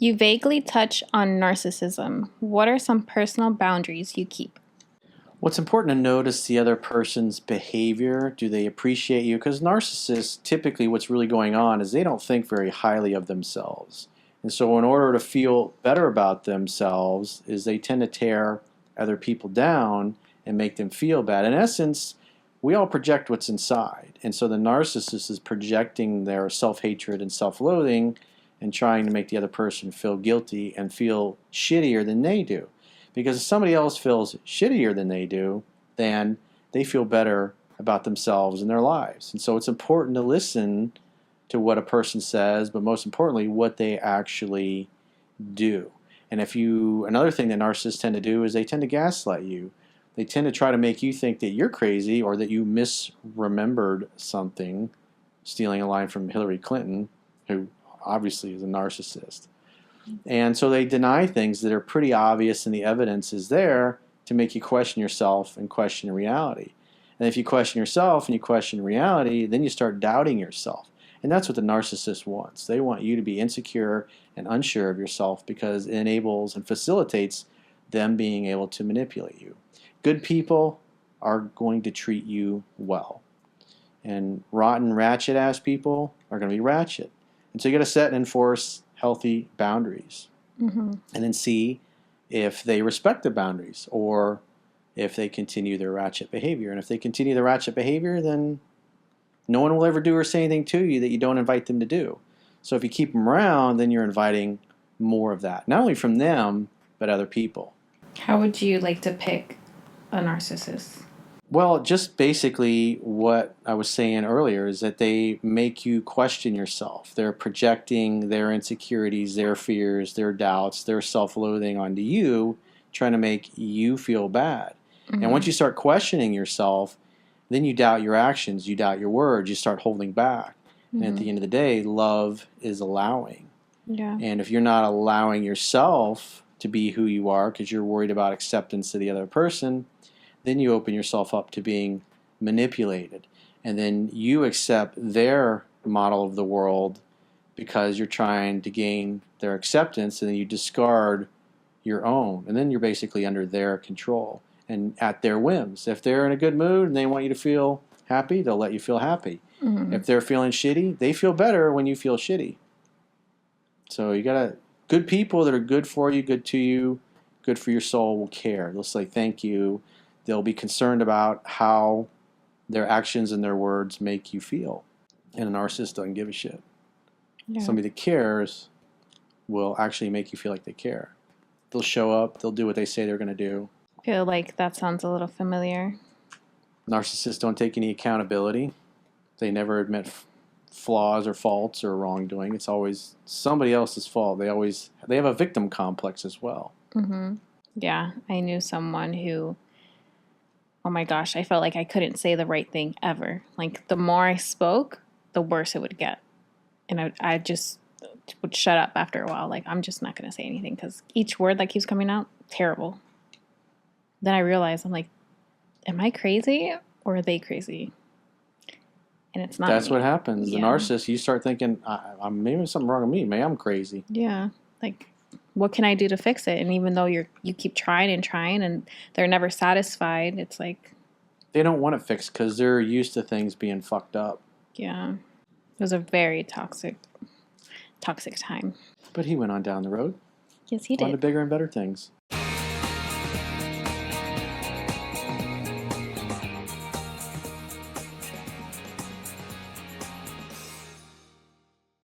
You vaguely touch on narcissism. What are some personal boundaries you keep? What's important to notice the other person's behavior. Do they appreciate you? Because narcissists, typically what's really going on is they don't think very highly of themselves. And so in order to feel better about themselves is they tend to tear other people down and make them feel bad. In essence, we all project what's inside. And so the narcissist is projecting their self-hatred and self-loathing and trying to make the other person feel guilty and feel shittier than they do. Because if somebody else feels shittier than they do, then they feel better about themselves and their lives. And so it's important to listen to what a person says, but most importantly, what they actually do. And another thing that narcissists tend to do is they tend to gaslight you. They tend to try to make you think that you're crazy or that you misremembered something, stealing a line from Hillary Clinton, who obviously is a narcissist. And so they deny things that are pretty obvious and the evidence is there to make you question yourself and question reality. And if you question yourself and you question reality, then you start doubting yourself. And that's what the narcissist wants. They want you to be insecure and unsure of yourself because it enables and facilitates them being able to manipulate you. Good people are going to treat you well. And rotten, ratchet-ass people are going to be ratchet. And so you got to set and enforce healthy boundaries. Mm-hmm. And then see if they respect the boundaries or if they continue their ratchet behavior. And if they continue the ratchet behavior, then no one will ever do or say anything to you that you don't invite them to do. So if you keep them around, then you're inviting more of that. Not only from them, but other people. How would you like to pick a narcissist? Well, just basically what I was saying earlier is that they make you question yourself. They're projecting their insecurities, their fears, their doubts, their self-loathing onto you, trying to make you feel bad. Mm-hmm. And once you start questioning yourself, then you doubt your actions, you doubt your words, you start holding back. Mm-hmm. And at the end of the day, love is allowing. Yeah. And if you're not allowing yourself to be who you are because you're worried about acceptance of the other person, then you open yourself up to being manipulated. And then you accept their model of the world because you're trying to gain their acceptance, and then you discard your own. And then you're basically under their control and at their whims. If they're in a good mood and they want you to feel happy, they'll let you feel happy. Mm-hmm. If they're feeling shitty, they feel better when you feel shitty. So you got good people that are good for you, good to you, good for your soul will care. They'll say thank you. They'll be concerned about how their actions and their words make you feel. And a narcissist doesn't give a shit. Yeah. Somebody that cares will actually make you feel like they care. They'll show up. They'll do what they say they're going to do. I feel like that sounds a little familiar. Narcissists don't take any accountability. They never admit flaws or faults or wrongdoing. It's always somebody else's fault. They have a victim complex as well. Mm-hmm. Yeah, I knew someone who, oh my gosh, I felt like I couldn't say the right thing ever. Like, the more I spoke, the worse it would get. And I just would shut up after a while. Like, I'm just not going to say anything because each word that keeps coming out, terrible. Then I realized, I'm like, am I crazy or are they crazy? And it's not. That's me. what happens. Yeah. The narcissist, you start thinking, maybe there's something wrong with me. Maybe I'm crazy. Yeah. Like, what can I do to fix it? And even though you keep trying and they're never satisfied, it's like, they don't want it fixed because they're used to things being fucked up. yeah. It was a very toxic time. But he went on down the road. Yes, he On to did. bigger and better things.